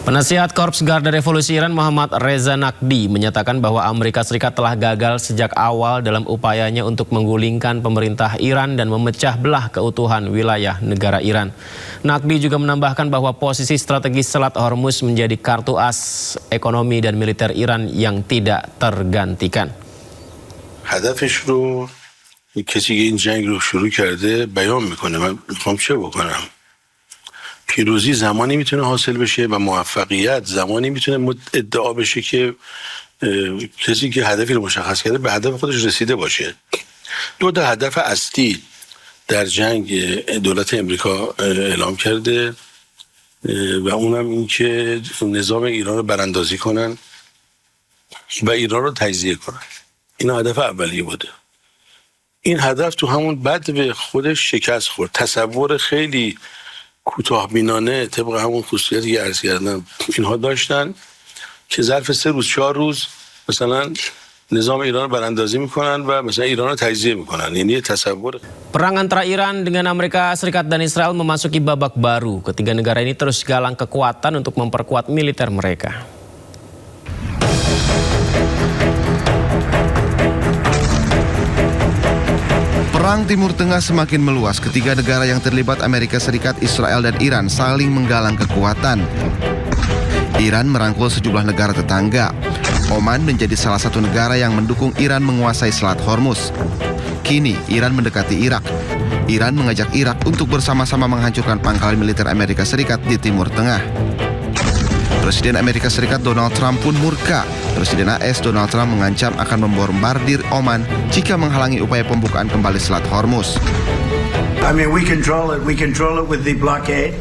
Penasihat Korps Garda Revolusi Iran Muhammad Reza Naqvi menyatakan bahwa Amerika Serikat telah gagal sejak awal dalam upayanya untuk menggulingkan pemerintah Iran dan memecah belah keutuhan wilayah negara Iran. Naqvi juga menambahkan bahwa posisi strategis Selat Hormuz menjadi kartu as ekonomi dan militer Iran yang tidak tergantikan. هدفش رو کسی که این جنگ رو شروع کرده بیان میکنه. من میخوام چه بکنم؟ پیروزی زمانی میتونه حاصل بشه و موفقیت زمانی میتونه ادعا بشه که کسی که هدفی رو مشخص کرده به هدف خودش رسیده باشه. دو تا هدف اصلی در جنگ دولت امریکا اعلام کرده و اونم این که نظام ایران رو براندازی کنن و ایران رو تجزیه کنن. این هدف اولیه بوده. این هدف تو همون بعد به خودش شکست خورد. تصور خیلی کوتاه‌بینانه طبق همون خصوصیتی که عرض کردم اینها داشتن که ظرف 3 روز 4 روز مثلا nizam Iran براندازی میکنن و مثلا ایران رو تجزیه میکنن. Ini تصور. Perang antara Iran dengan Amerika Serikat dan Israel memasuki babak baru. Ketiga negara ini terus galang kekuatan untuk memperkuat militer mereka. Perang Timur Tengah semakin meluas. Ketiga negara yang terlibat, Amerika Serikat, Israel, dan Iran, saling menggalang kekuatan. Iran merangkul sejumlah negara tetangga. Oman menjadi salah satu negara yang mendukung Iran menguasai Selat Hormuz. Kini, Iran mendekati Irak. Iran mengajak Irak untuk bersama-sama menghancurkan pangkalan militer Amerika Serikat di Timur Tengah. Presiden Amerika Serikat Donald Trump pun murka. Presiden AS Donald Trump mengancam akan membombardir Oman jika menghalangi upaya pembukaan kembali Selat Hormuz. I mean, we control it. We control it with the blockade.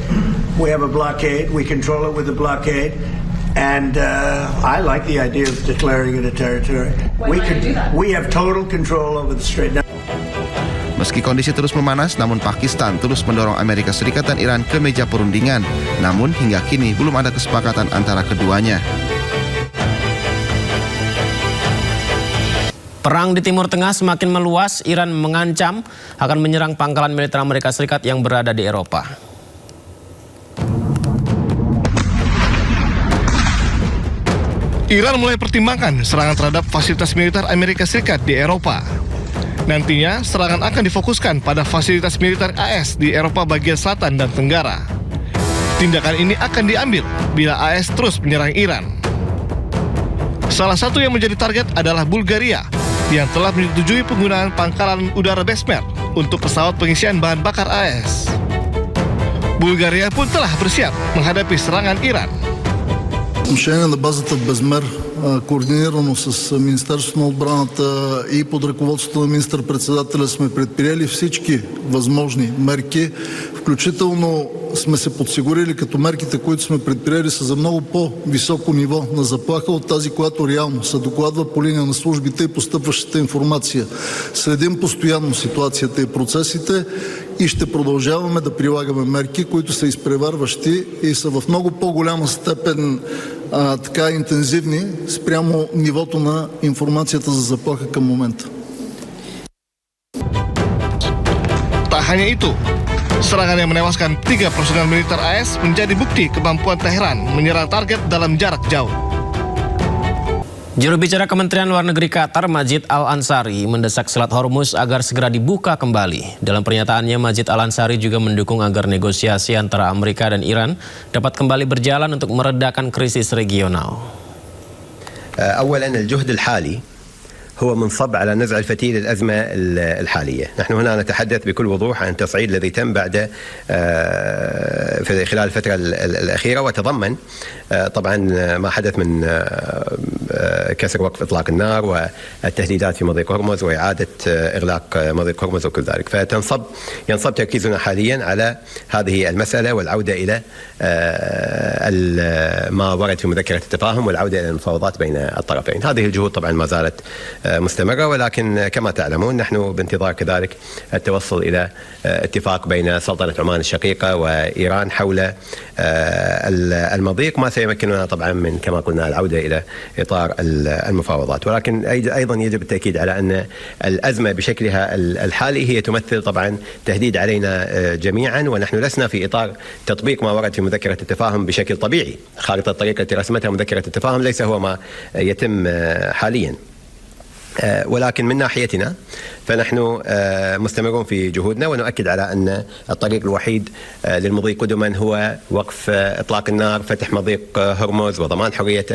We have a blockade. We control it with the blockade. And I like the idea of declaring it a territory. We have total control over the Strait. Meski kondisi terus memanas, namun Pakistan terus mendorong Amerika Serikat dan Iran ke meja perundingan. Namun hingga kini belum ada kesepakatan antara keduanya. Perang di Timur Tengah semakin meluas. Iran mengancam akan menyerang pangkalan militer Amerika Serikat yang berada di Eropa. Iran mulai pertimbangkan serangan terhadap fasilitas militer Amerika Serikat di Eropa. Nantinya, serangan akan difokuskan pada fasilitas militer AS di Eropa bagian selatan dan tenggara. Tindakan ini akan diambil bila AS terus menyerang Iran. Salah satu yang menjadi target adalah Bulgaria, yang telah menyetujui penggunaan pangkalan udara Besmer untuk pesawat pengisian bahan bakar AS. Bulgaria pun telah bersiap menghadapi serangan Iran. Отношение на базата в Безмер, координирано с Министерството на отбраната и под ръководството на министър-председателя сме предприели всички възможни мерки, включително сме се подсигурили като мерките, които сме предприели са за много по-високо ниво на заплаха от тази, която реално се докладва по линия на службите и постъпващата информация. Следим постоянно ситуацията и процесите и ще продължаваме да прилагаме мерки, които са изпреварващи и са в много по-голяма степен така интензивни спрямо нивото на информацията за заплаха към момента. Tak hanya itu, serangan yang menewaskan 3 personel militer AS menjadi bukti kemampuan Teheran menyerang target dalam jarak jauh. Juru bicara Kementerian Luar Negeri Qatar, Majid Al-Ansari, mendesak Selat Hormuz agar segera dibuka kembali. Dalam pernyataannya, Majid Al-Ansari juga mendukung agar negosiasi antara Amerika dan Iran dapat kembali berjalan untuk meredakan krisis regional. أولا الجهد الحالي هو منصب على نزع الفتيل الأزمة الحالية. نحن هنا نتحدث بكل وضوح عن التصعيد الذي تم بعد في خلال الفترة الأخيرة، وتضمن طبعا ما حدث من كسر وقف إطلاق النار والتهديدات في مضيق هرمز وإعادة إغلاق مضيق هرمز وكل ذلك. ينصب تركيزنا حاليا على هذه المسألة والعودة إلى ما ورد في مذكرة التفاهم والعودة إلى المفاوضات بين الطرفين. هذه الجهود طبعا ما زالت مستمرة، ولكن كما تعلمون نحن بانتظار كذلك التوصل إلى اتفاق بين سلطنة عمان الشقيقة وإيران حول المضيق، ما سيمكننا طبعا من كما قلنا العودة إلى إطار المفاوضات. ولكن أيضا يجب التأكيد على أن الأزمة بشكلها الحالي هي تمثل طبعا تهديد علينا جميعا، ونحن لسنا في إطار تطبيق ما ورد في مذكرة التفاهم بشكل طبيعي. خارطة الطريق التي رسمتها مذكرة التفاهم ليس هو ما يتم حاليا، ولكن من ناحيتنا فنحن مستمرون في جهودنا، ونؤكد على أن الطريق الوحيد للمضي قدما هو وقف إطلاق النار، فتح مضيق هرمز وضمان حرية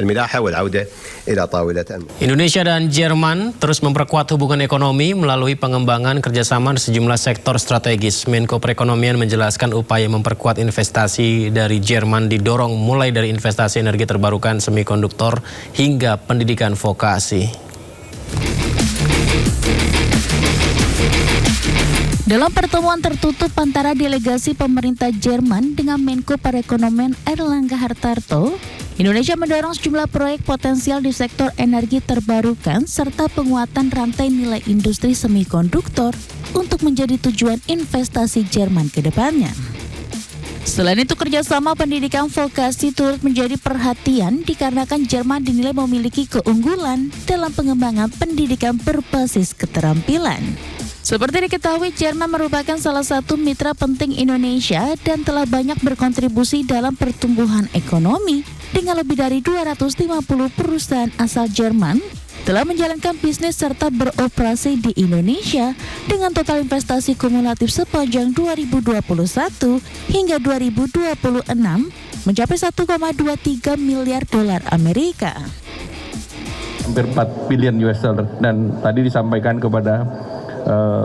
الملاحة والعودة إلى طاولة Indonesia dan Jerman terus memperkuat hubungan ekonomi melalui pengembangan kerjasama di sejumlah sektor strategis. Menko Perekonomian menjelaskan upaya memperkuat investasi dari Jerman didorong mulai dari investasi energi terbarukan semikonduktor hingga pendidikan vokasi. Dalam pertemuan tertutup antara delegasi pemerintah Jerman dengan Menko Perekonomian Airlangga Hartarto, Indonesia mendorong sejumlah proyek potensial di sektor energi terbarukan serta penguatan rantai nilai industri semikonduktor untuk menjadi tujuan investasi Jerman ke depannya. Selain itu, kerjasama pendidikan vokasi turut menjadi perhatian dikarenakan Jerman dinilai memiliki keunggulan dalam pengembangan pendidikan berbasis keterampilan. Seperti diketahui, Jerman merupakan salah satu mitra penting Indonesia dan telah banyak berkontribusi dalam pertumbuhan ekonomi dengan lebih dari 250 perusahaan asal Jerman telah menjalankan bisnis serta beroperasi di Indonesia dengan total investasi kumulatif sepanjang 2021 hingga 2026 mencapai 1,23 miliar dolar Amerika. Hampir 4 billion US dollar, dan tadi disampaikan kepada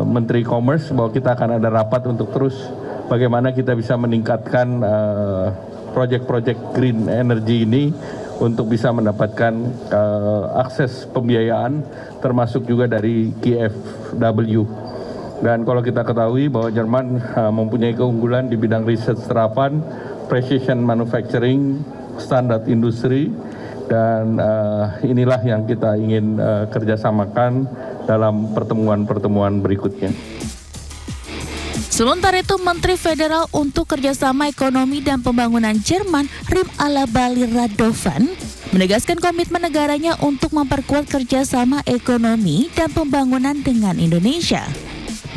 Menteri Commerce bahwa kita akan ada rapat untuk terus bagaimana kita bisa meningkatkan proyek-proyek green energy ini untuk bisa mendapatkan akses pembiayaan termasuk juga dari KfW. Dan kalau kita ketahui bahwa Jerman mempunyai keunggulan di bidang riset terapan, precision manufacturing, standar industri, dan inilah yang kita ingin kerjasamakan dalam pertemuan-pertemuan berikutnya. Sementara itu, Menteri Federal untuk Kerjasama Ekonomi dan Pembangunan Jerman, Rim Alabali Radovan, menegaskan komitmen negaranya untuk memperkuat kerjasama ekonomi dan pembangunan dengan Indonesia.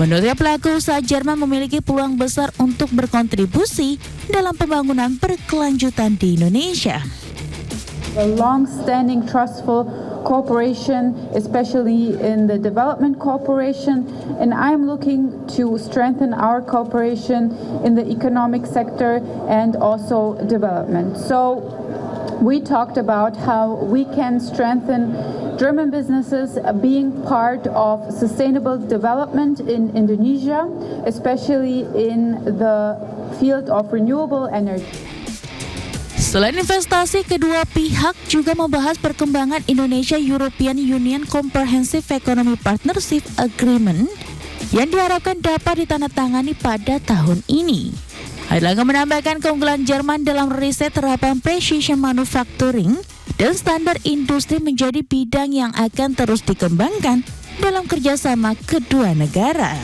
Menurutnya, pelaku usaha Jerman memiliki peluang besar untuk berkontribusi dalam pembangunan berkelanjutan di Indonesia. A long-standing, trustful cooperation, especially in the development cooperation, and I'm looking to strengthen our cooperation in the economic sector and also development. So we talked about how we can strengthen German businesses being part of sustainable development in Indonesia, especially in the field of renewable energy. Selain investasi, kedua pihak juga membahas perkembangan Indonesia-European Union Comprehensive Economic Partnership Agreement yang diharapkan dapat ditandatangani pada tahun ini. Airlangga menambahkan keunggulan Jerman dalam riset terapan precision manufacturing dan standar industri menjadi bidang yang akan terus dikembangkan dalam kerjasama kedua negara.